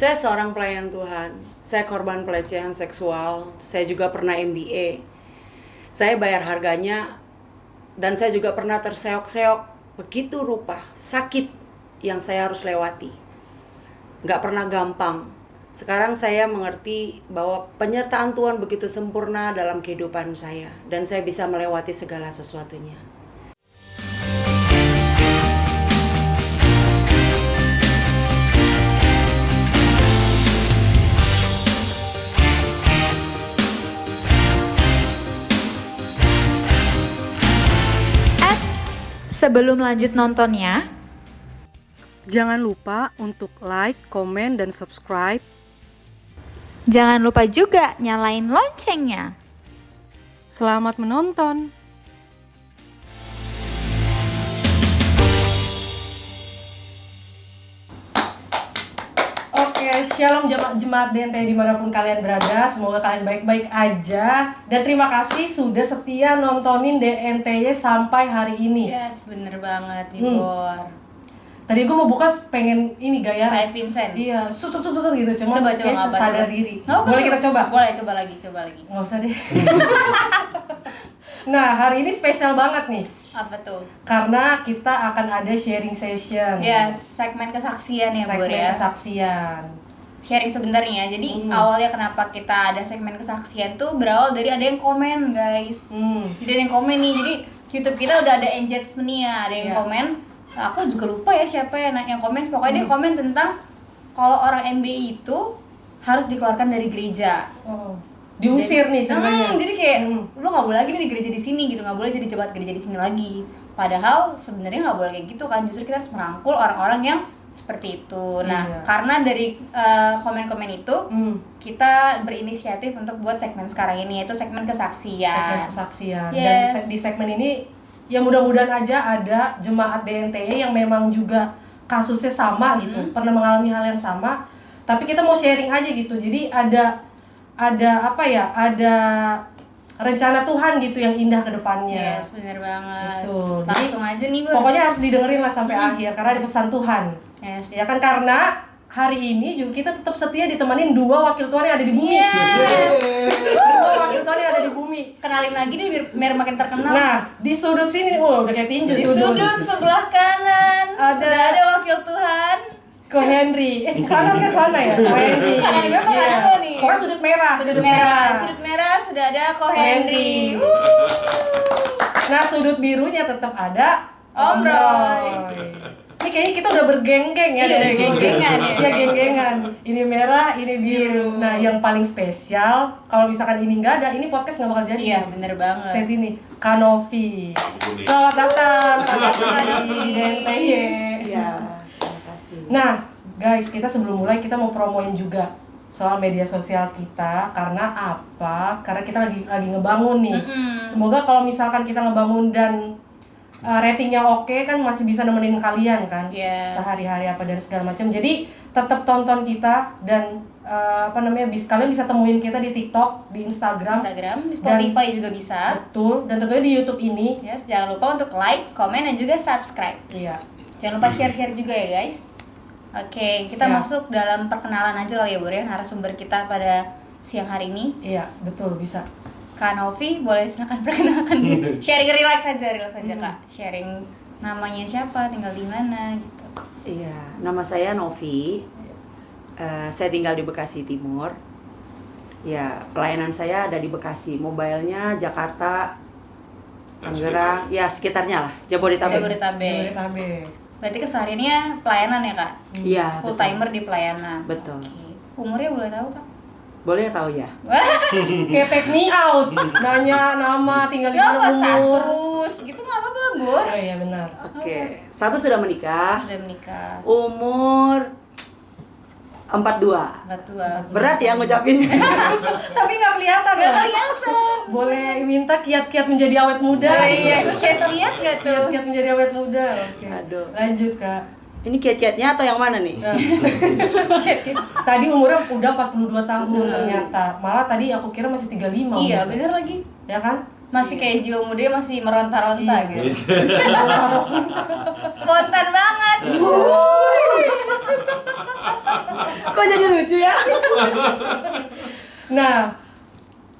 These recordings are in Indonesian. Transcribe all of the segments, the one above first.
Saya seorang pelayan Tuhan. Saya korban pelecehan seksual. Saya juga pernah MBA. Saya bayar harganya dan saya juga pernah terseok-seok begitu rupa, sakit yang saya harus lewati. Nggak pernah gampang. Sekarang saya mengerti bahwa penyertaan Tuhan begitu sempurna dalam kehidupan saya dan saya bisa melewati segala sesuatunya. Sebelum lanjut nontonnya, jangan lupa untuk like, komen, dan subscribe. jangan lupa juga nyalain loncengnya. Selamat menonton. Oke, shalom jemaat DNT dimanapun kalian berada. Semoga kalian baik-baik aja. Dan terima kasih sudah setia nontonin DNTY sampai hari ini. Yes, bener banget, Ibor. Tadi gue mau buka pengen ini gaya Kayak Vincent. Iya, tutut gitu. Cuma Coba kayak apa, sadar coba. diri. Nggak apa, Boleh kita coba? Boleh, coba lagi. Nggak usah deh. Nah, hari ini spesial banget nih. Apa tuh? Karena kita akan ada sharing session. Yes, segmen kesaksian ya, Bor Segmen ya. kesaksian. Sharing sebentar nih ya. Jadi awalnya kenapa kita ada segmen kesaksian tuh berawal dari ada yang komen, guys. Jadi ada yang komen nih. Jadi YouTube kita udah ada engagement nih ya. Ada yang Iya. komen. Nah, aku juga lupa ya siapa yang komen. Pokoknya dia komen tentang kalau orang MBI itu harus dikeluarkan dari gereja. Oh. Diusir nih sebenarnya. Jadi kayak lu nggak boleh lagi nih di gereja di sini gitu, nggak boleh jadi jemaat gereja di sini lagi. Padahal sebenarnya nggak boleh kayak gitu kan. Justru kita harus merangkul orang-orang yang seperti itu. Nah, Iya. karena dari komen-komen itu kita berinisiatif untuk buat segmen sekarang ini, yaitu segmen Segmen kesaksian. kesaksian. Yes. Dan di segmen ini ya mudah-mudahan aja ada jemaat DNTY yang memang juga kasusnya sama gitu, pernah mengalami hal yang sama, tapi kita mau sharing aja gitu. Jadi ada apa ya? Ada rencana Tuhan gitu yang indah ke depannya. Yes, bener banget. Betul. Jadi, Langsung aja nih, Bor. Pokoknya harus didengerin lah sampai akhir karena ada pesan Tuhan. Yes. Ya kan, karena hari ini juga kita tetap setia ditemenin dua wakil Tuhan yang ada di bumi. Yes. Dua wakil Tuhan yang ada di bumi. Kenalin lagi nih biar makin terkenal. Nah, di sudut sini, udah kayak tinju. Di sudut sebelah kanan sudah ada wakil Tuhan. Ko Henry. Kanan ke sana ya, Ko Henry. Kanan gue apa Iya. kanan lo nih? Pokoknya sudut merah. Sudut merah sudah ada Ko Henry. Nah, sudut birunya tetap ada Om Roy. Ini kayaknya kita udah bergeng-geng ya. Iya, dari dulu. geng-gengan ya. Iya, geng-gengan. Ini merah, ini biru. Nah, yang paling spesial, kalau misalkan ini nggak ada, ini podcast nggak bakal jadi. Iya, bener banget. Saya sini, Kanovi. Selamat datang, Kanovi di DNTY. Iya, terima kasih. Nah, guys, kita sebelum mulai kita mau promoin juga soal media sosial kita. Karena apa? Karena kita lagi ngebangun nih. Semoga kalau misalkan kita ngebangun dan ratingnya oke kan masih bisa nemenin kalian kan. Yes. Sehari-hari apa dan segala macam. Jadi tetap tonton kita dan kalian bisa temuin kita di TikTok, di Instagram, Di Spotify juga bisa. betul, dan tentunya di YouTube ini. Yes, jangan lupa untuk like, komen, dan juga subscribe. Iya. Jangan lupa share-share juga ya, guys. Oke, kita Siap. masuk dalam perkenalan aja kali ya, Bor, ya, narasumber kita pada siang hari ini. Iya, betul, bisa. Kak Novi, boleh silakan perkenalkan diri. Sharing relax aja Kak. Sharing namanya siapa, tinggal di mana gitu. Iya, nama saya Novi. Saya tinggal di Bekasi Timur. Ya, pelayanan saya ada di Bekasi. Mobile-nya Jakarta, Tangerang, ya sekitarnya lah, Jabodetabek. Jabodetabek. Berarti kesehariannya pelayanan ya, Kak? Iya, Full betul. timer di pelayanan. Betul. Oke. Umurnya boleh tahu, Kak? Boleh tahu ya? Kayak take me out, nanya nama, tinggal di Gak mana, apa umur. status, gitu gak apa-apa, Bor. Oh iya benar. Oke. Status sudah menikah. Sudah menikah. Umur 42. Tua. Berat ya ngucapinnya. Tapi nggak kelihatan Gak loh. kelihatan. Boleh minta kiat-kiat menjadi awet muda. Oh iya, lihat gak tuh? Kiat-kiat menjadi awet muda. Oke. Aduh. Lanjut Kak. Ini kiat-kiatnya atau yang mana nih? Nah. Tadi umurnya udah 42 tahun ternyata. Malah tadi aku kira masih 35. Iya, umurnya. bener lagi. Ya kan? masih kayak jiwa mudanya masih meronta-ronta Iya. gitu. Spontan banget. Kok jadi lucu ya? Nah,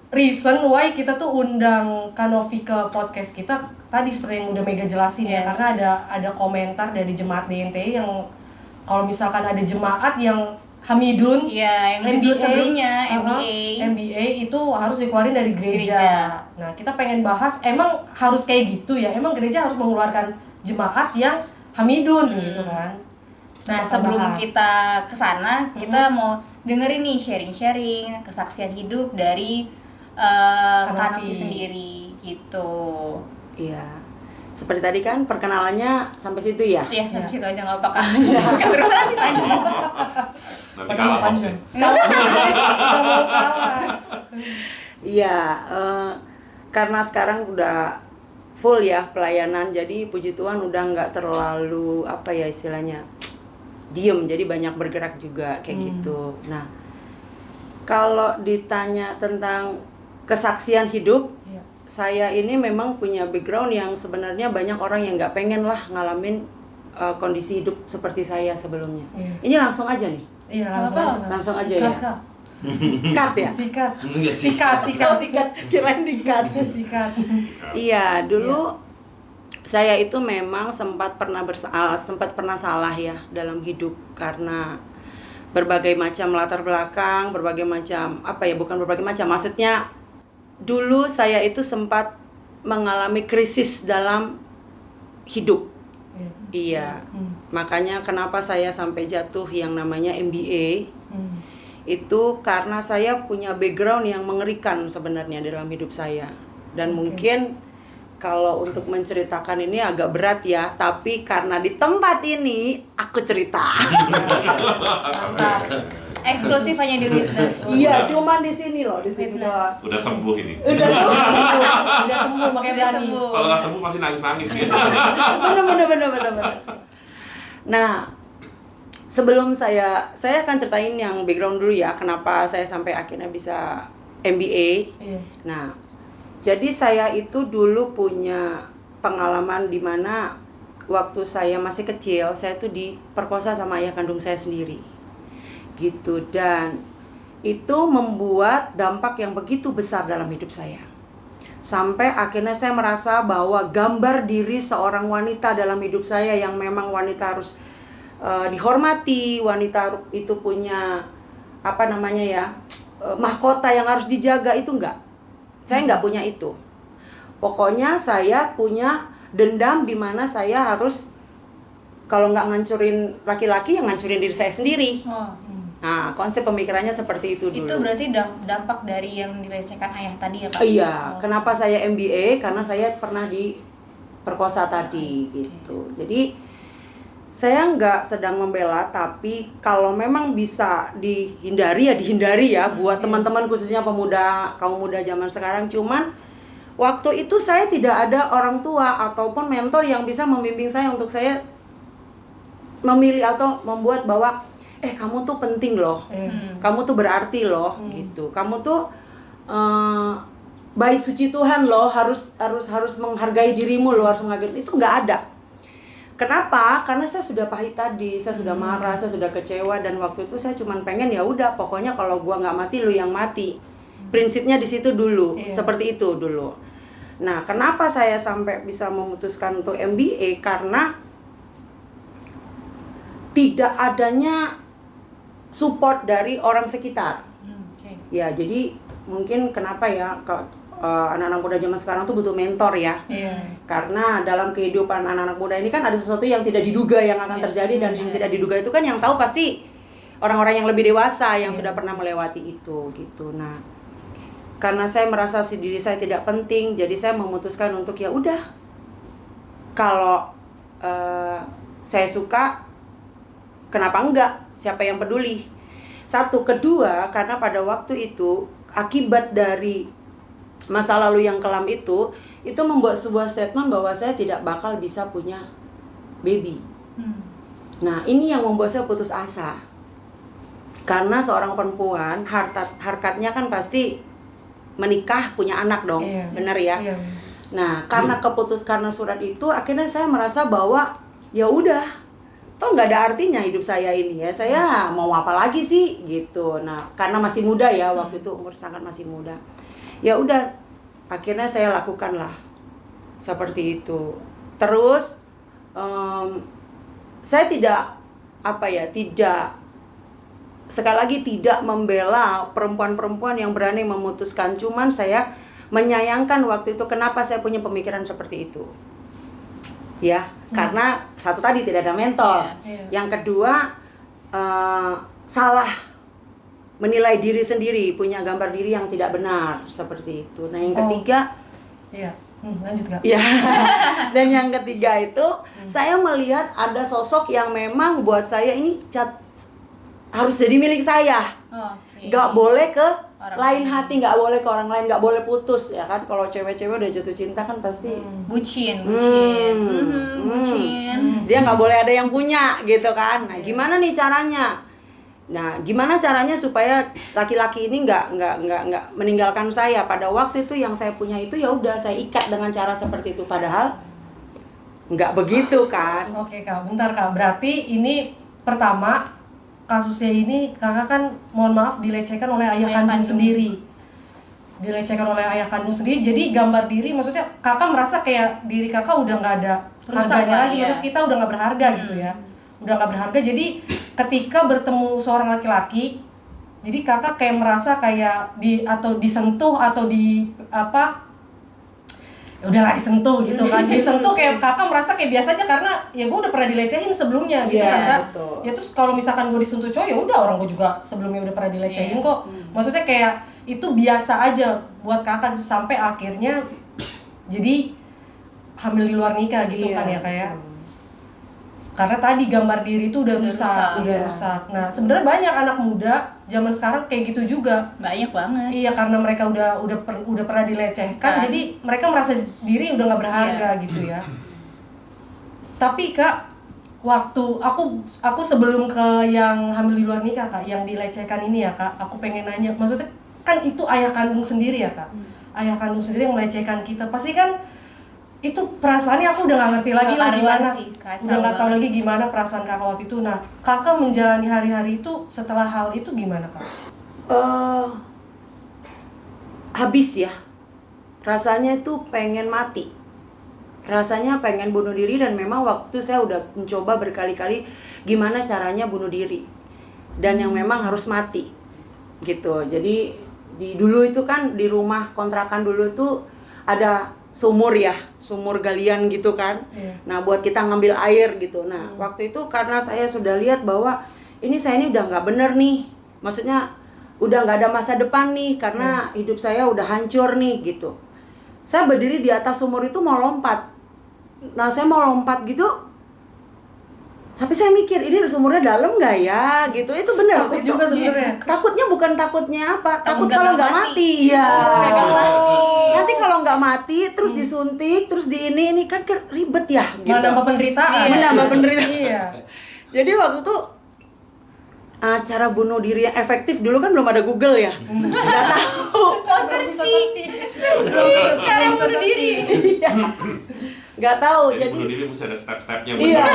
reason why kita tuh undang Kanovi ke podcast kita tadi seperti yang udah Mega jelasin ya, Yes. karena ada komentar dari jemaat DNT yang kalau misalkan ada jemaat yang Hamidun, Iya, yang judul sebelumnya uh-huh, MBA. MBA itu harus dikeluarin dari gereja. Gereja. Nah, kita pengen bahas emang harus kayak gitu ya. Emang gereja harus mengeluarkan jemaat yang Hamidun gitu kan. Nah, Kita sebelum bahas. kita kesana, kita mau dengerin nih sharing-sharing kesaksian hidup dari Kanovi sendiri gitu. Iya. Seperti tadi kan perkenalannya sampai situ ya. Ya, sampai situ aja nggak apa-apa. Kan terus nanti panjang. Nanti kalah host ya. Iya, karena sekarang udah full ya pelayanan, jadi puji Tuhan udah nggak terlalu apa ya istilahnya diem, jadi banyak bergerak juga kayak gitu. Nah, kalau ditanya tentang kesaksian hidup, Iya. saya ini memang punya background yang sebenarnya banyak orang yang nggak pengen lah ngalamin kondisi hidup seperti saya sebelumnya. Iya. Ini langsung aja nih, Iya, langsung Apa-apa. aja. Langsung aja Sikat, ya. Kak. cut ya. Sikat. Iya sih. Sikat. Kirain di-cut. Sikat. Iya, dulu saya itu memang sempat pernah salah ya dalam hidup karena berbagai macam latar belakang, berbagai macam bukan berbagai macam, maksudnya dulu saya itu sempat mengalami krisis dalam hidup. Iya. Makanya kenapa saya sampai jatuh yang namanya MBA. Itu karena saya punya background yang mengerikan sebenarnya dalam hidup saya. Dan mungkin kalau untuk menceritakan ini agak berat ya, tapi karena di tempat ini aku cerita. Eksklusif hanya di Witness. Iya, cuman di sini loh, di sini Witness. doang. Udah sembuh ini. Udah Udah sembuh makanya Udah berani. sembuh. Kalau nggak sembuh pasti nangis-nangis nih. bener. Nah, sebelum saya akan ceritain yang background dulu ya, kenapa saya sampai akhirnya bisa MBA. Iya. Nah, jadi saya itu dulu punya pengalaman di mana waktu saya masih kecil, saya tuh diperkosa sama ayah kandung saya sendiri. Gitu, dan itu membuat dampak yang begitu besar dalam hidup saya. Sampai akhirnya saya merasa bahwa gambar diri seorang wanita dalam hidup saya yang memang wanita harus dihormati, wanita itu punya mahkota yang harus dijaga, itu enggak. Saya enggak punya itu. Pokoknya saya punya dendam di mana saya harus kalau nggak ngancurin laki-laki, yang ngancurin diri saya sendiri. Oh. Nah, konsep pemikirannya seperti itu dulu. Itu berarti dampak dari yang dilecehkan ayah tadi ya, Kak? Iya, Oh. kenapa saya MBA? Karena saya pernah diperkosa tadi gitu. Jadi saya nggak sedang membela, tapi kalau memang bisa dihindari ya buat teman-teman khususnya kaum muda zaman sekarang. Cuman waktu itu saya tidak ada orang tua ataupun mentor yang bisa membimbing saya untuk saya memilih atau membuat bahwa kamu tuh penting loh, kamu tuh berarti loh, gitu. Kamu tuh bait suci Tuhan loh, harus menghargai dirimu loh, harus menghargai itu nggak ada. Kenapa? Karena saya sudah pahit tadi, saya sudah marah, saya sudah kecewa, dan waktu itu saya cuman pengen ya udah, pokoknya kalau gua nggak mati lu yang mati. Prinsipnya di situ dulu, seperti itu dulu. Nah, kenapa saya sampai bisa memutuskan untuk MBA? Karena tidak adanya support dari orang sekitar. Okay. Ya, jadi mungkin kenapa ya anak-anak muda zaman sekarang tuh butuh mentor ya. Karena dalam kehidupan anak-anak muda ini kan ada sesuatu yang tidak diduga yang akan terjadi, dan yang tidak diduga itu kan yang tahu pasti orang-orang yang lebih dewasa yang sudah pernah melewati itu gitu. Nah, karena saya merasa diri saya tidak penting, jadi saya memutuskan untuk ya udah, kalau saya suka, kenapa enggak? Siapa yang peduli? Satu, kedua, karena pada waktu itu akibat dari masa lalu yang kelam itu membuat sebuah statement bahwa saya tidak bakal bisa punya baby. Nah, ini yang membuat saya putus asa. Karena seorang perempuan harkatnya kan pasti menikah, punya anak dong, bener ya? Iya. Nah, karena surat itu, akhirnya saya merasa bahwa ya udah, toh nggak ada artinya hidup saya ini ya. Saya mau apa lagi sih gitu. Nah, karena masih muda ya, waktu itu umur sangat masih muda. Ya udah, akhirnya saya lakukanlah seperti itu. Terus saya tidak sekali lagi tidak membela perempuan-perempuan yang berani memutuskan, cuman saya menyayangkan waktu itu kenapa saya punya pemikiran seperti itu. Ya, karena satu tadi tidak ada mentor. Yang kedua, salah menilai diri sendiri, punya gambar diri yang tidak benar seperti itu. Nah, yang ketiga, lanjut Kak. ya. Dan yang ketiga itu, saya melihat ada sosok yang memang buat saya ini harus jadi milik saya. Gak boleh ke lain hati, gak boleh ke orang lain, gak boleh putus ya kan. Kalau cewek-cewek udah jatuh cinta kan pasti bucin. Dia gak boleh ada yang punya gitu kan. Nah, gimana nih caranya? Nah, gimana caranya supaya laki-laki ini nggak meninggalkan saya? Pada waktu itu yang saya punya itu ya udah saya ikat dengan cara seperti itu. Padahal nggak begitu kan? Oke Kak, bentar Kak. Berarti ini pertama kasusnya ini Kakak kan mohon maaf dilecehkan oleh ayah kandung sendiri. Dilecehkan oleh ayah kandung sendiri. Jadi gambar diri, maksudnya Kakak merasa kayak diri Kakak udah nggak ada harganya lagi. Maksudnya kita udah nggak berharga gitu ya. Udah nggak berharga. Jadi ketika bertemu seorang laki-laki, jadi Kakak kayak merasa kayak disentuh atau ya udahlah disentuh gitu kan. Disentuh kayak Kakak merasa kayak biasa aja karena ya gue udah pernah dilecehin sebelumnya gitu kan Kak. Betul. Ya terus kalau misalkan gue disentuh cowok ya udah, orang gue juga sebelumnya udah pernah dilecehin kok. Maksudnya kayak itu biasa aja buat Kakak gitu, sampai akhirnya jadi hamil di luar nikah gitu kan ya kayak. Karena tadi gambar diri itu udah rusak. Nah, sebenarnya banyak anak muda zaman sekarang kayak gitu juga. Banyak banget. Iya, karena mereka udah pernah dilecehkan, jadi mereka merasa diri udah nggak berharga gitu ya. Tapi Kak, waktu aku sebelum ke yang hamil di luar nikah Kak, yang dilecehkan ini ya Kak, aku pengen nanya, maksudnya kan itu ayah kandung sendiri ya Kak. Ayah kandung sendiri yang melecehkan kita, pasti kan itu perasaannya aku udah gak ngerti lagi lah gimana, udah gak tahu lagi gimana perasaan Kakak waktu itu. Nah, Kakak menjalani hari-hari itu setelah hal itu gimana Kak? Habis ya, rasanya itu pengen mati, rasanya pengen bunuh diri. Dan memang waktu itu saya udah mencoba berkali-kali gimana caranya bunuh diri, dan yang memang harus mati gitu. Jadi dulu itu kan di rumah kontrakan dulu itu ada sumur galian gitu kan. Nah, buat kita ngambil air gitu. Nah, waktu itu karena saya sudah lihat bahwa saya ini udah nggak bener nih, maksudnya udah nggak ada masa depan nih, karena hidup saya udah hancur nih gitu. Saya berdiri di atas sumur itu mau lompat. Nah, saya mau lompat gitu, tapi saya mikir ini sumurnya dalam nggak ya gitu. Itu benar Takut juga sebenarnya. Takutnya bukan takutnya apa, takut kalau nggak mati ya. Nanti kalau nggak mati terus disuntik, terus di ini kan ribet ya gitu. Menambah penderitaan. Menambah penderitaan. Iya. Jadi waktu itu cara bunuh diri yang efektif dulu kan belum ada Google ya. Nggak tahu. Cara bunuh diri. Nggak tahu. Jadi Jadi bunuh diri mesti ada step-stepnya. iya.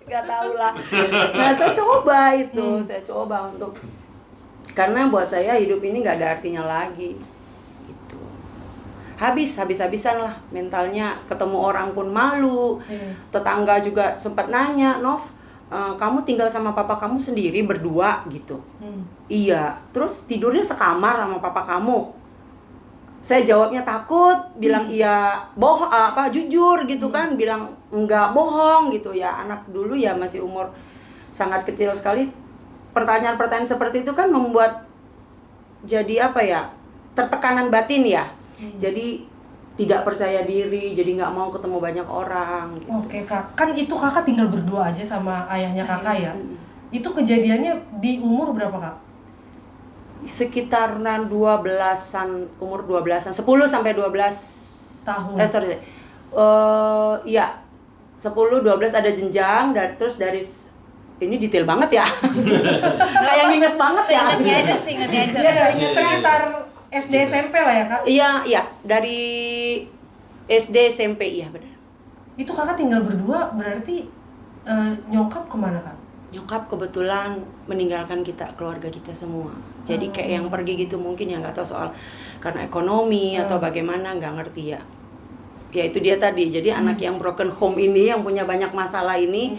Nggak tahu lah. Nah, saya coba itu, saya coba untuk, karena buat saya hidup ini nggak ada artinya lagi. Gitu. Habis-habisan lah mentalnya, ketemu orang pun malu. Tetangga juga sempat nanya, Nov, kamu tinggal sama papa kamu sendiri berdua gitu? Iya. Terus tidurnya sekamar sama papa kamu? Saya jawabnya takut, bilang iya jujur gitu kan, bilang enggak bohong gitu ya. Anak dulu ya masih umur sangat kecil sekali. Pertanyaan-pertanyaan seperti itu kan membuat jadi tertekanan batin ya. Jadi tidak percaya diri, jadi nggak mau ketemu banyak orang gitu. Oke Kak, kan itu Kakak tinggal berdua aja sama ayahnya Kakak ya. Itu kejadiannya di umur berapa Kak? Sekitaran 12-an, umur 12-an, 10 sampai 12 tahun. Iya. 10 12 ada jenjang, dan terus dari ini detail banget ya. Kayak inget banget ya. Seingetnya aja. Iya, sekitar SD SMP lah ya kak? Iya, dari SD SMP, iya benar. Itu kakak tinggal berdua berarti nyokap kemana kak? Nyokap kebetulan meninggalkan kita, keluarga kita semua. Jadi kayak yang pergi gitu mungkin ya nggak tahu soal karena ekonomi atau bagaimana, nggak ngerti ya. Ya itu dia tadi, jadi anak yang broken home ini, yang punya banyak masalah ini,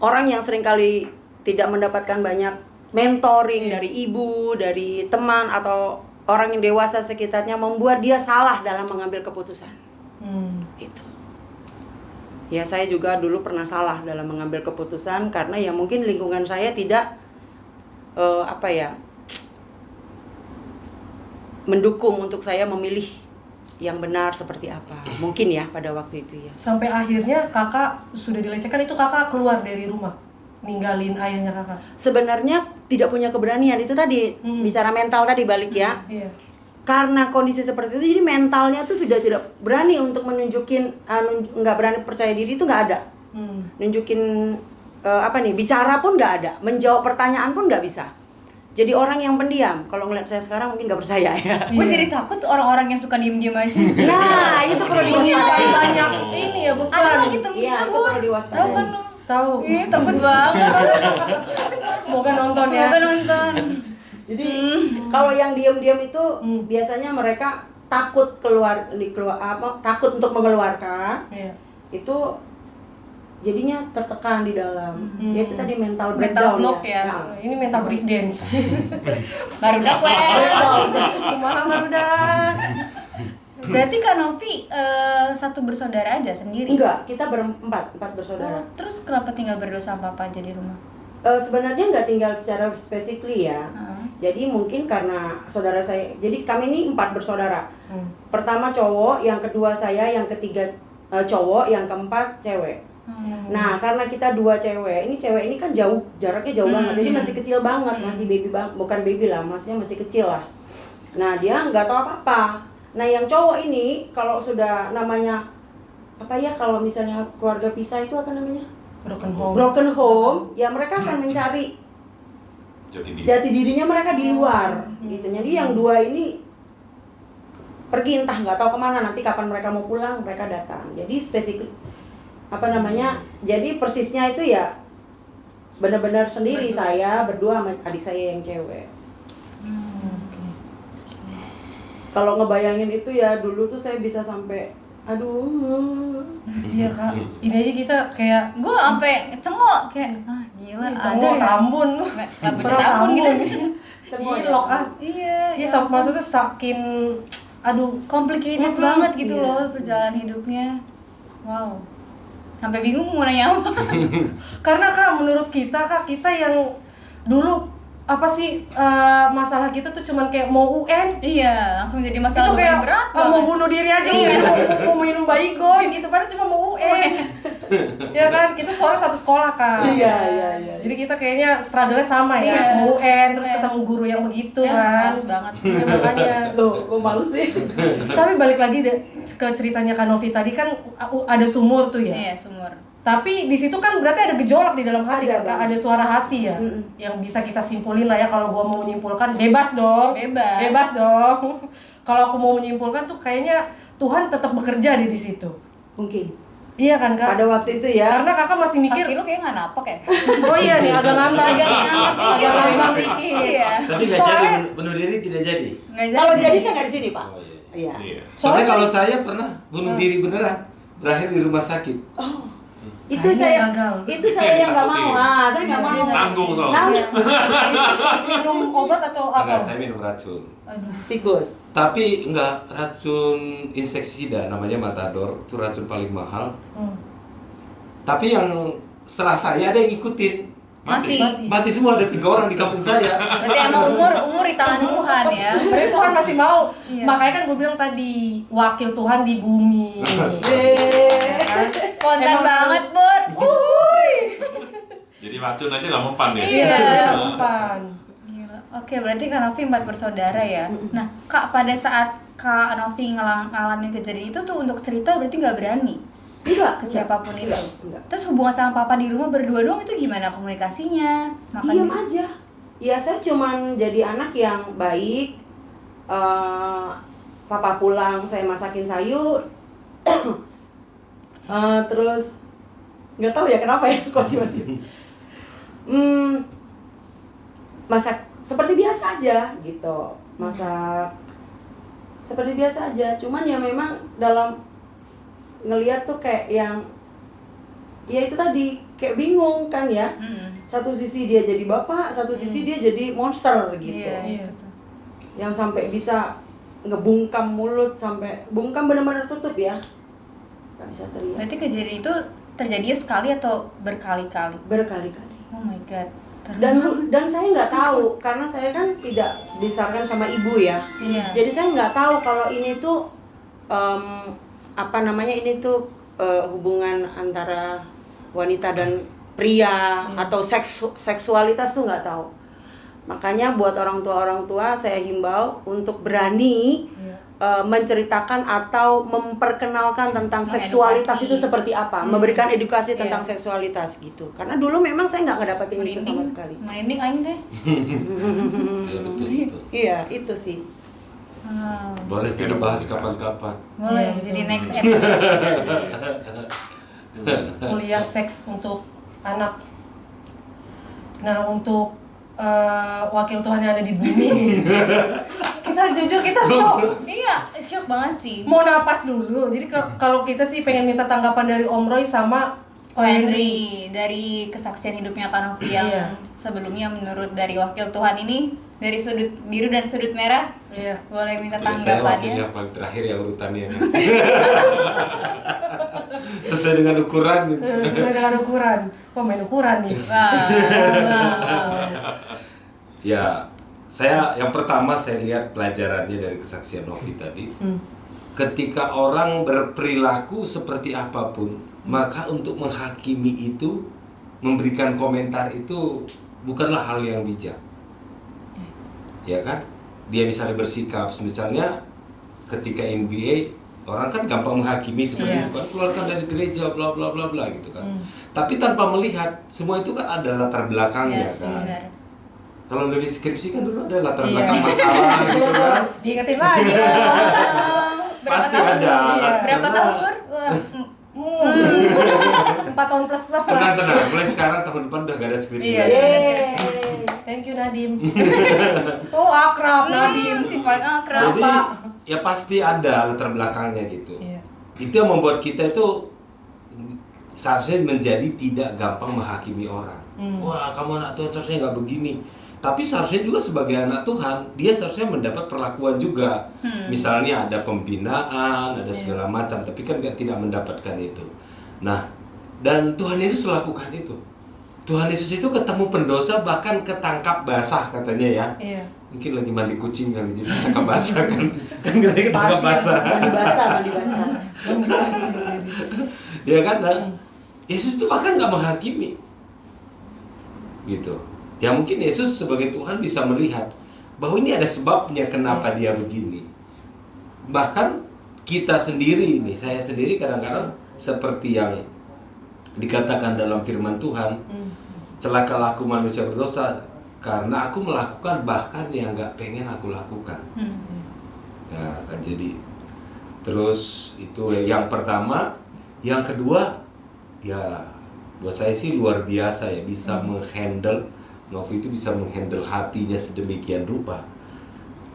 orang yang seringkali tidak mendapatkan banyak mentoring dari ibu, dari teman atau orang yang dewasa sekitarnya, membuat dia salah dalam mengambil keputusan. Itu. Ya saya juga dulu pernah salah dalam mengambil keputusan karena ya mungkin lingkungan saya tidak mendukung untuk saya memilih yang benar seperti apa. Mungkin ya pada waktu itu ya. Sampai akhirnya kakak sudah dilecehkan, itu kakak keluar dari rumah, ninggalin ayahnya kakak. Sebenarnya tidak punya keberanian, itu tadi bicara mental tadi balik ya. Iya. Karena kondisi seperti itu, jadi mentalnya tuh sudah tidak berani untuk menunjukin, nggak berani percaya diri itu nggak ada. Nunjukin bicara pun nggak ada, menjawab pertanyaan pun nggak bisa. Jadi orang yang pendiam. Kalau ngeliat saya sekarang mungkin nggak percaya ya. Gue jadi takut orang-orang yang suka diem-diem aja. Nah itu perlu diwaspadai. Banyak ini ya bukan? Ada lagi temen Iya kita itu Bur. perlu diwaspadai. Tahu kan lu? Tahu. Ih, takut banget. Semoga nonton ya. Semoga nonton. Jadi kalau yang diam-diam itu biasanya mereka takut takut untuk mengeluarkan. Iya. Itu jadinya tertekan di dalam. Ya itu tadi mental Mental breakdown block ya. Nah, Ini mental break dance. Baru dapet. Kumaha barudak. Berarti Kak Novi satu bersaudara aja sendiri? enggak, kita empat bersaudara. Oh, terus kenapa tinggal berdua sama papa aja di rumah? Sebenarnya nggak tinggal secara specifically ya. Jadi mungkin karena saudara saya, jadi kami ini 4 bersaudara. Pertama cowok, yang kedua saya, yang ketiga cowok, yang keempat cewek. Nah karena kita 2 cewek, ini cewek ini kan jauh, jaraknya jauh banget, jadi masih kecil banget, masih baby bukan baby lah, maksudnya masih kecil lah. Nah dia nggak tahu apa-apa. Nah yang cowok ini kalau sudah namanya apa ya, kalau misalnya keluarga pisah itu apa namanya? Broken home, ya mereka akan mencari jati dirinya mereka di luar, gitu. Jadi yang 2 ini pergi entah nggak tahu kemana, nanti kapan mereka mau pulang mereka datang. Jadi spesifik jadi persisnya itu ya benar-benar sendiri, saya berdua sama adik saya yang cewek. Kalau ngebayangin itu ya dulu tuh saya bisa sampai aduh. Iya kak, ini aja kita kayak Gue sampai cengok kayak gila cengok ada ya? Tambun. Nggak baca Tambun gitu. Cengok ilok Iya. Iya, maksudnya saking Complicated banget gitu loh perjalanan hidupnya. Wow. Sampai bingung mau nanya apa. Karena kak, menurut kita yang dulu masalah kita tuh cuman kayak mau UN. Iya, langsung jadi Itu masalah kayak berat mau banget. bunuh diri aja, mau minum baygon gitu, padahal cuma mau UN. Ya kan, kita soalnya satu sekolah kan. Iya. Jadi kita kayaknya struggle-nya sama ya, Iya. mau UN terus ketemu guru yang begitu kan. Males banget. Ya, makanya. Loh, kok malu sih? Tapi balik lagi ke ceritanya Kak Novi tadi kan ada sumur tuh ya. Iya, sumur. Tapi di situ kan berarti ada gejolak di dalam hati, Ada, Kak. Bang. Ada suara hati ya, yang bisa kita simpulin lah ya. Kalau gua mau menyimpulkan, bebas dong. Bebas. Dong. Kalau aku mau menyimpulkan tuh kayaknya Tuhan tetap bekerja di situ. Mungkin Iya kan kak? pada waktu itu ya. Karena kakak masih mikir, Kaki lu kayak nggak napak ya? oh iya nih agak ngambang, Agak ngambang dikit. agak ngambang dikit. Iya. Tapi nggak jadi bunuh diri, tidak jadi. Nggak Kalau jadi saya nggak di sini pak. Oh, iya. Iya. Iya. Soalnya kalau saya pernah bunuh diri beneran, berakhir di rumah sakit. Itu Kayaknya saya, gagal. itu saya yang nggak mau. Saya nggak mau. Tanggung soalnya. Nanggung. Minum obat atau apa? Enggak, saya minum racun. Aduh. Tikus. Tapi enggak, racun inseksida namanya Matador, itu racun paling mahal. Tapi yang setelah saya ada yang ngikutin. Mati. Mati semua, ada 3 orang di kampung saya. Berarti emang umur di tangan Tuhan ya. Berarti Tuhan masih mau. Iya. Makanya kan gue bilang tadi, wakil Tuhan di bumi. Spontan Emang banget, harus- Bud. Jadi racun aja nggak mempan ya. Iya, bukan. Gila. Oke, berarti Kak Novi 4 bersaudara ya. Nah, Kak, pada saat Kak Novi ngalamin kejadian itu tuh untuk cerita berarti nggak berani Enggak. ke siapapun itu. Enggak. Terus hubungan sama papa di rumah berdua doang itu gimana komunikasinya? Diam aja. Ya saya cuman jadi anak yang baik, papa pulang saya masakin sayur. Terus nggak tahu ya kenapa ya kok tiba-tiba masak seperti biasa aja gitu, masak seperti biasa aja, cuman ya memang dalam ngelihat tuh kayak yang ya itu tadi kayak bingung kan ya. Satu sisi dia jadi bapak, satu sisi dia jadi monster gitu. Iya. Yang sampai bisa ngebungkam mulut, sampai bungkam benar-benar tutup ya, nggak bisa terlihat. Berarti kejadian itu terjadinya sekali atau berkali-kali? Berkali-kali. Oh my god. Dan saya nggak tahu karena saya kan tidak dibesarkan sama ibu ya. Iya. Jadi saya nggak tahu kalau ini tuh ini tuh hubungan antara wanita dan pria atau seksualitas tuh nggak tahu. Makanya buat orang tua saya himbau untuk berani menceritakan atau memperkenalkan tentang seksualitas itu seperti apa, memberikan edukasi tentang seksualitas gitu. Karena dulu memang saya nggak ngedapetin itu sama sekali. Merinding aing teh. Ya betul. Iya, itu sih. Boleh kita bahas kapan-kapan. Boleh jadi next episode. Kuliah seks untuk anak. Nah, untuk wakil Tuhan yang ada di bumi, kita jujur kita shock. Iya, shock banget sih. Mau napas dulu. Jadi kalau kita sih pengen minta tanggapan dari Om Roy sama Ko Henry dari kesaksian hidupnya Kak Novi yang sebelumnya menurut dari wakil Tuhan ini dari sudut biru dan sudut merah. Iya. Boleh minta Saya wakilnya tanggapannya. paling terakhir ya urutannya. Sesuai dengan ukuran gitu. Dengan ukuran. Kok main ukuran nih? Wah. Ya, yang pertama saya lihat pelajarannya dari kesaksian Novi tadi. Ketika orang berperilaku seperti apapun, maka untuk menghakimi itu, memberikan komentar itu bukanlah hal yang bijak. Ya kan? Dia misalnya bersikap, misalnya ketika NBA, orang kan gampang menghakimi seperti itu kan, keluarkan dari gereja, bla bla bla bla gitu kan. Tapi tanpa melihat, semua itu kan ada latar belakangnya kan. Benar. Kalau dari skripsi kan dulu ada latar belakang masalah gitu kan. Diingetin lagi. Pasti ada. Berapa Karena- tahun, Pur? 4 tahun plus lah. Tenang, mulai sekarang tahun depan udah gak ada skripsi Iya. lagi. Thank you Nadim. Oh akrab Nadim. Si paling akrab. Jadi ya pasti ada latar belakangnya gitu. Iya. Itu yang membuat kita itu seharusnya menjadi tidak gampang menghakimi orang. Wah, kamu anak Tuhan seharusnya nggak begini. Tapi seharusnya juga sebagai anak Tuhan, dia seharusnya mendapat perlakuan juga. Misalnya ada pembinaan, ada segala macam, tapi kan tidak mendapatkan itu. Nah, dan Tuhan Yesus lakukan itu. Tuhan Yesus itu ketemu pendosa bahkan ketangkap basah katanya ya. Iya. Mungkin lagi mandi kucing kali jadi ketangkap basah kan. Kan katanya ketangkap basah. Mandi basah. Ya kan, nah, Yesus itu bahkan nggak menghakimi, gitu. Ya mungkin Yesus sebagai Tuhan bisa melihat bahwa ini ada sebabnya kenapa dia begini. Bahkan kita sendiri nih, saya sendiri kadang-kadang seperti yang dikatakan dalam firman Tuhan, celakalah aku manusia berdosa karena aku melakukan bahkan yang nggak pengen aku lakukan. Nah, kan jadi terus itu yang pertama. Yang kedua, ya buat saya sih luar biasa ya, bisa menghandle, Novi itu bisa menghandle hatinya sedemikian rupa.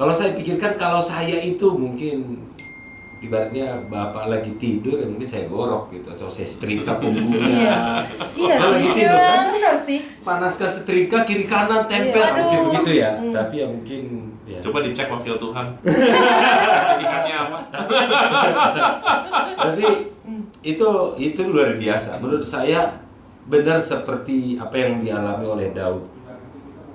Kalau saya pikirkan, kalau saya itu mungkin ibaratnya bapak lagi tidur, ya mungkin saya gorok gitu, atau saya setrika punggungnya. Iya Bapak lagi tidur kan, benar sih. panaskan setrika kiri kanan tempel, mungkin begitu ya. Tapi ya mungkin ya. Coba dicek wakil Tuhan. Ikatnya apa? Tapi itu luar biasa. Menurut saya benar seperti apa yang dialami oleh Daud.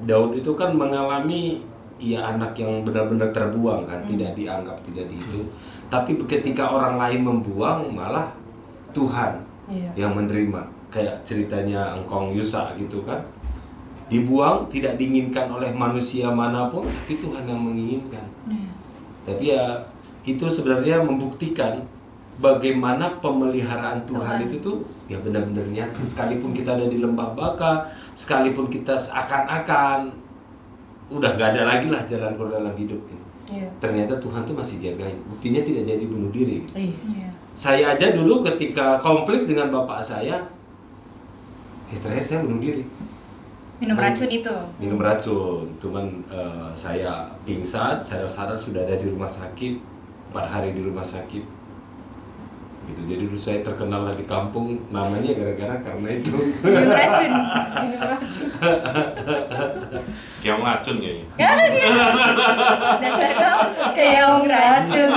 Daud itu kan mengalami anak yang benar-benar terbuang kan, tidak dianggap, tidak dihitung. Tapi ketika orang lain membuang, malah Tuhan yang menerima. Kayak ceritanya Engkong Yusa gitu kan. Dibuang, tidak diinginkan oleh manusia manapun, tapi Tuhan yang menginginkan. Tapi ya itu sebenarnya membuktikan bagaimana pemeliharaan Tuhan itu tuh ya benar-benar nyata. Sekalipun kita ada di lembah baka, sekalipun kita seakan-akan udah gak ada lagi lah jalan keluar dalam hidup gitu. Iya. Ternyata Tuhan tuh masih jagain. Buktinya tidak jadi bunuh diri gitu. Iya. Saya aja dulu ketika konflik dengan bapak saya, terakhir saya bunuh diri. Minum racun itu. Minum racun, cuman saya pingsan, sadar-sadar sudah ada di rumah sakit, 4 hari di rumah sakit. Gitu. Jadi dulu saya terkenal lah di kampung, namanya gara-gara karena itu. Minum racun. Kayak racun kayaknya. Dasar kamu kayak racun.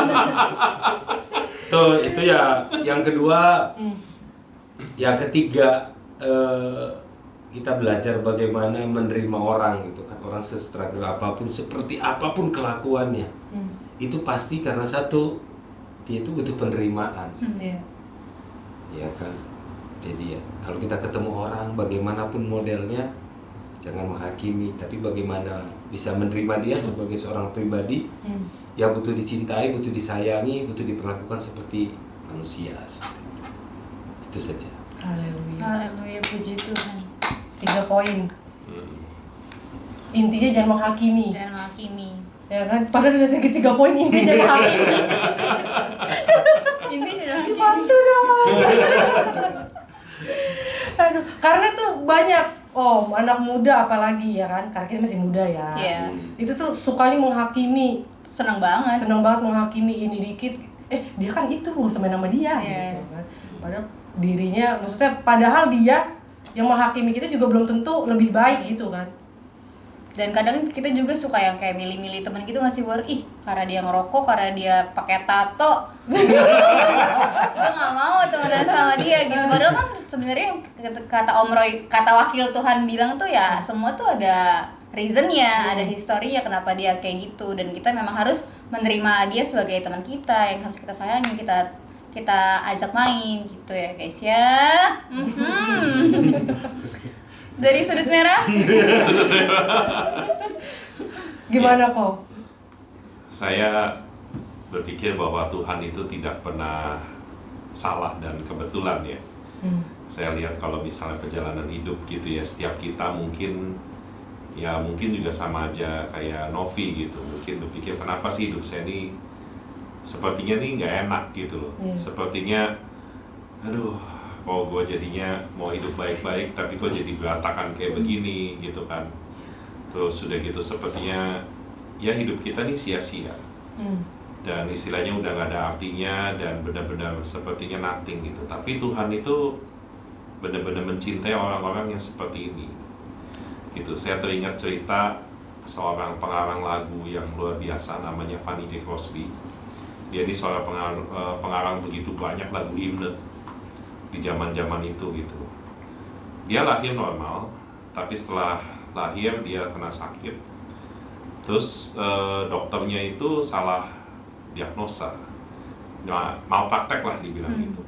Tuh, itu ya. Yang kedua, yang ketiga, kita belajar bagaimana menerima orang gitu kan. Orang se-struggle apapun, seperti apapun kelakuannya, itu pasti karena satu, dia itu butuh penerimaan. Iya. Ya kan. Jadi ya, kalau kita ketemu orang bagaimanapun modelnya, jangan menghakimi, tapi bagaimana bisa menerima dia sebagai seorang pribadi yang butuh dicintai, butuh disayangi, butuh diperlakukan seperti manusia seperti itu. Itu saja. Haleluya. Haleluya, puji Tuhan. 3 poin. Intinya jangan menghakimi. Dan menghakimi. Ya kan? Padahal udah 3 poin, intinya jangan menghakimi. Intinya jangan menghakimi. Bantu dong. Aduh, karena tuh banyak anak muda apalagi ya kan, karena kita masih muda ya. Iya. Itu tuh sukanya menghakimi, Senang banget. senang banget menghakimi ini dikit. Dia kan itu nggak usah main sama dia Iya. gitu kan. Padahal dirinya, maksudnya padahal dia yang menghakimi kita juga belum tentu lebih baik gitu kan. Dan kadang kita juga suka yang kayak milih-milih temen gitu nggak sih, War? Ih, karena dia ngerokok, karena dia pakai tato, gue nggak mau temenan sama dia gitu. Padahal kan sebenarnya kata Om Roy, kata wakil Tuhan bilang tuh ya semua tuh ada reasonnya, ada historinya kenapa dia kayak gitu. Dan kita memang harus menerima dia sebagai teman kita yang harus kita sayangi, kita ajak main gitu ya guys ya. Dari sudut merah. Gimana kok? Saya berpikir bahwa Tuhan itu tidak pernah salah dan kebetulan ya. Saya lihat kalau misalnya perjalanan hidup gitu ya, setiap kita mungkin juga sama aja kayak Novi gitu. Mungkin berpikir kenapa sih hidup saya ini sepertinya nih nggak enak gitu loh. Sepertinya aduh, kok gue jadinya mau hidup baik-baik tapi kok jadi berantakan kayak begini gitu kan. Terus sudah gitu sepertinya ya hidup kita nih sia-sia. Dan istilahnya udah gak ada artinya dan benar-benar sepertinya nothing gitu. Tapi Tuhan itu benar-benar mencintai orang-orang yang seperti ini gitu. Saya teringat cerita seorang pengarang lagu yang luar biasa namanya Fanny J. Crosby. Dia ini seorang pengarang begitu banyak lagu himne di zaman-zaman itu gitu. Dia lahir normal, tapi setelah lahir dia kena sakit. Terus dokternya itu salah diagnosa, malpraktek lah dibilang gitu.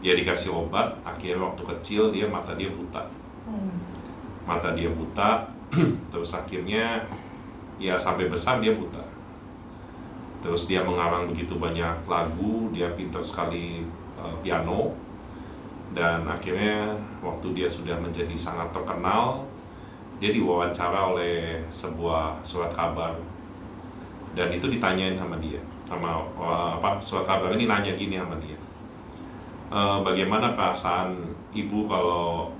Dia dikasih obat, akhirnya waktu kecil mata dia buta. Mata dia buta, terus akhirnya ya sampai besar dia buta. Terus dia mengarang begitu banyak lagu, dia pintar sekali piano. Dan akhirnya waktu dia sudah menjadi sangat terkenal, dia diwawancara oleh sebuah surat kabar. Dan itu ditanyain sama dia, surat kabar ini nanya gini sama dia, bagaimana perasaan ibu kalau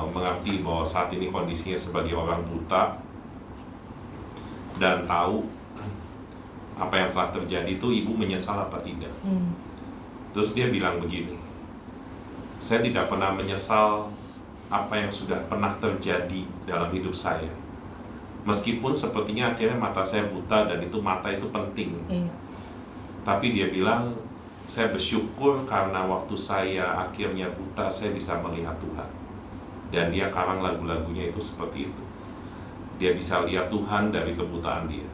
mengerti bahwa saat ini kondisinya sebagai orang buta dan tahu apa yang telah terjadi itu, ibu menyesal apa tidak? Terus dia bilang begini, saya tidak pernah menyesal apa yang sudah pernah terjadi dalam hidup saya. Meskipun sepertinya akhirnya mata saya buta dan itu mata itu penting. Tapi dia bilang, saya bersyukur karena waktu saya akhirnya buta, saya bisa melihat Tuhan. Dan dia karang lagu-lagunya itu seperti itu. Dia bisa lihat Tuhan dari kebutaan dia.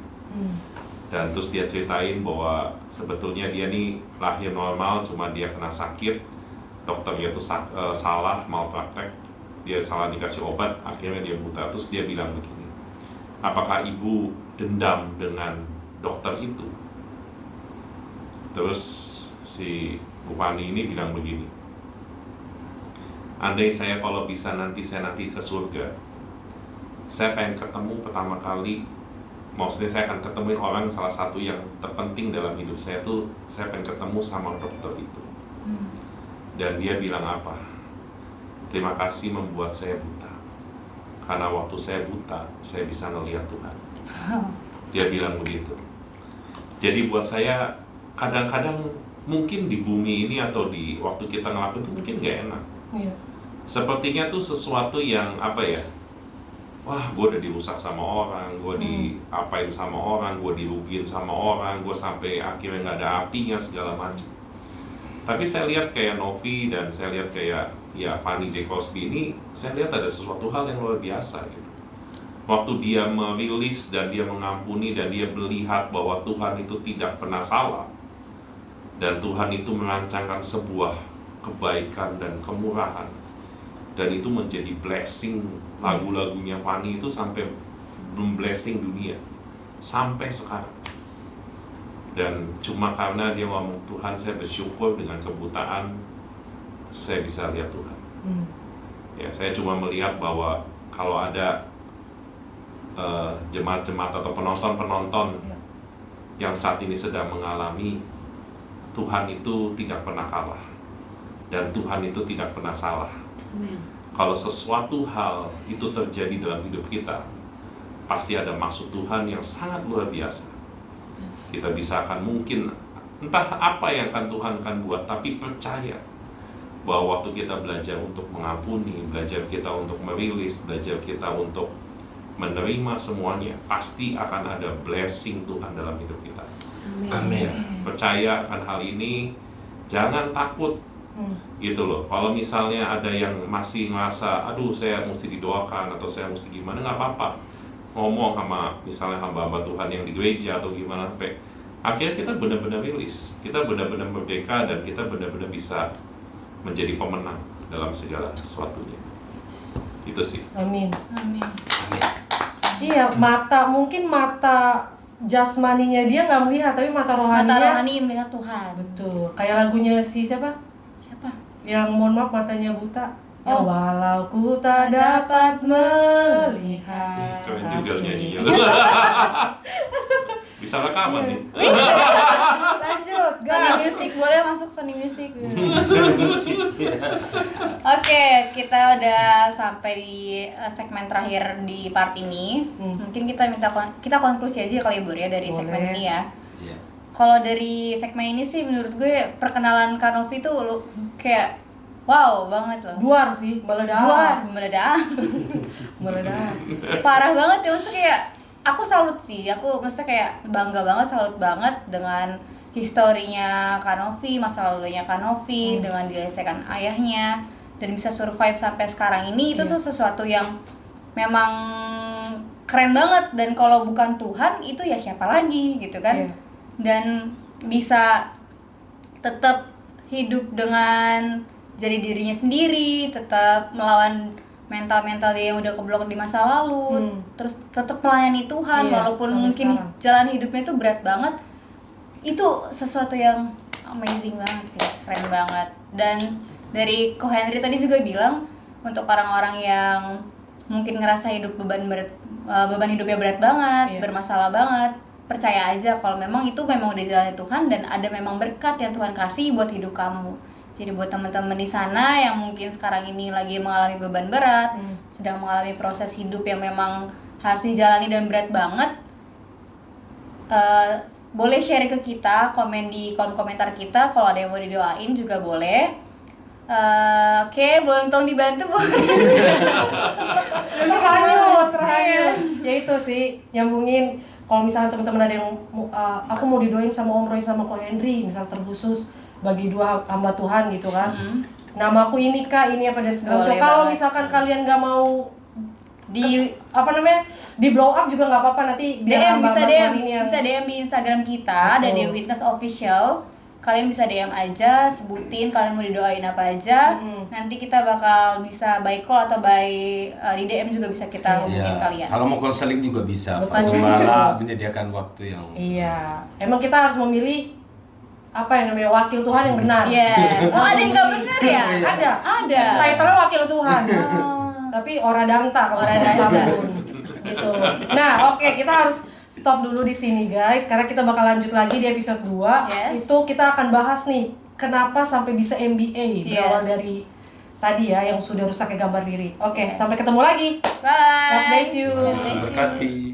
Dan terus dia ceritain bahwa sebetulnya dia nih lahir normal, cuma dia kena sakit. Dokternya itu salah, malpraktek. Dia salah dikasih obat, akhirnya dia buta. Terus dia bilang begini, apakah ibu dendam dengan dokter itu? Terus si Bu Fani ini bilang begini, andai saya kalau bisa saya nanti ke surga, saya pengen ketemu pertama kali, maksudnya saya akan ketemuin orang salah satu yang terpenting dalam hidup saya tuh, saya pengen ketemu sama dokter itu. Dan dia bilang apa? Terima kasih membuat saya buta. Karena waktu saya buta, saya bisa ngelihat Tuhan. Dia bilang begitu. Jadi buat saya, kadang-kadang mungkin di bumi ini atau di waktu kita ngelakuin itu mungkin gak enak. Iya. Sepertinya tuh sesuatu yang apa ya? Wah, gue udah dirusak sama orang, gue diapain sama orang, gue dirugiin sama orang, gue sampai akhirnya nggak ada artinya segala macam. Tapi saya lihat kayak Novi dan saya lihat kayak ya Fanny J. Crosby ini, saya lihat ada sesuatu hal yang luar biasa gitu. Waktu dia merilis dan dia mengampuni dan dia melihat bahwa Tuhan itu tidak pernah salah, dan Tuhan itu merancangkan sebuah kebaikan dan kemurahan, dan itu menjadi blessing. Lagu-lagunya Fanny itu sampai blessing dunia sampai sekarang. Dan cuma karena dia ngomong, Tuhan saya bersyukur dengan kebutaan saya bisa lihat Tuhan. Ya, saya cuma melihat bahwa kalau ada jemaat-jemaat atau penonton-penonton yang saat ini sedang mengalami, Tuhan itu tidak pernah kalah dan Tuhan itu tidak pernah salah. Kalau sesuatu hal itu terjadi dalam hidup kita, pasti ada maksud Tuhan yang sangat luar biasa. Kita bisa akan mungkin entah apa yang akan Tuhan akan buat, tapi percaya bahwa waktu kita belajar untuk mengampuni, belajar kita untuk merilis, belajar kita untuk menerima semuanya, pasti akan ada blessing Tuhan dalam hidup kita. Amin. Percaya akan hal ini, jangan takut. Gitu loh. Kalau misalnya ada yang masih merasa, aduh saya mesti didoakan atau saya mesti gimana, nggak apa-apa. Ngomong sama misalnya hamba-hamba Tuhan yang di gereja atau gimana, sampai akhirnya kita benar-benar rilis, kita benar-benar merdeka dan kita benar-benar bisa menjadi pemenang dalam segala sesuatunya. Itu sih. Amin. Amin. Amin. Iya, mungkin mata jasmaninya dia nggak melihat, tapi mata rohaninya. Mata rohani melihat Tuhan. Betul. Kayak lagunya si siapa? Siapa? Yang mohon maaf matanya buta. Ya, Oh. walau ku tak dapat melihat. Keren juga Asik. nyanyinya. Bisa rekaman nih. Lanjut, Sony gas. Music, boleh masuk Sony Music. Ya. Oke, kita udah sampai di segmen terakhir di part ini. Mungkin kita kita konklusi aja kali ya, Bur, ya, dari Boleh. segmen ini ya. Iya. Kalau dari segmen ini sih menurut gue perkenalan Kanovi tuh lu kayak wow banget loh. Duar sih, meledak. Luar, meledak. Meledak. Parah banget ya, maksudnya kayak aku salut sih. Aku maksudnya kayak bangga banget, salut banget dengan historinya Kanovi, masa lalunya Kanovi, dengan dilecehkan ayahnya dan bisa survive sampai sekarang ini. Itu tuh sesuatu yang memang keren banget, dan kalau bukan Tuhan itu ya siapa lagi gitu kan. Iya. Dan bisa tetap hidup dengan jadi dirinya sendiri, tetap melawan mental-mental dia yang udah keblok di masa lalu, terus tetap melayani Tuhan. Iya, walaupun sampai mungkin sekarang. jalan hidupnya itu berat banget. Itu sesuatu yang amazing banget sih, keren banget. Dan dari Ko Henry tadi juga bilang, untuk orang-orang yang mungkin ngerasa hidup beban hidupnya berat banget, Iya. bermasalah banget, percaya aja kalau memang itu memang udah jalan Tuhan dan ada memang berkat yang Tuhan kasih buat hidup kamu. Jadi buat teman-teman di sana yang mungkin sekarang ini lagi mengalami beban berat, sedang mengalami proses hidup yang memang harus dijalani dan berat banget, boleh share ke kita, komen di kolom komentar kita. Kalau ada yang mau didoain juga boleh. Oke, belum tolong dibantu Bu. Terakhir. Ya itu sih, nyambungin. Kalau misalnya teman-teman ada yang aku mau didoain sama Om Roy sama Ko Henry, misal terkhusus bagi dua hamba Tuhan gitu kan. Nama aku ini Kak, ini apa dari segala Boleh macam. Kalau banget. misalkan kalian nggak mau Di apa namanya, di blow up juga nggak apa-apa, nanti biar DM, bisa hamba-hamba DM, Tuhan ini yang bisa DM di Instagram kita, ada Betul. di Witness Official. Kalian bisa DM aja, sebutin kalian mau didoain apa aja. Nanti kita bakal bisa by call atau di DM juga bisa kita hubungin kalian. Kalau mau konseling juga bisa. Betul. Pak Gembala menyediakan waktu yang Iya, emang kita harus memilih apa yang namanya wakil Tuhan yang benar. Iya. Oh, ada yang nggak benar ya? Ada. Ada. Title-nya wakil Tuhan. Oh. Tapi ora danta kalau Ora saya danta. tahu. gitu. Nah, oke, kita harus stop dulu di sini guys, karena kita bakal lanjut lagi di episode 2. Yes. Itu kita akan bahas nih, kenapa sampai bisa MBA berawal Yes. dari tadi ya yang sudah rusaknya gambar diri. Oke, Yes. sampai ketemu lagi. Bye. God bless you. God bless you. Berkati.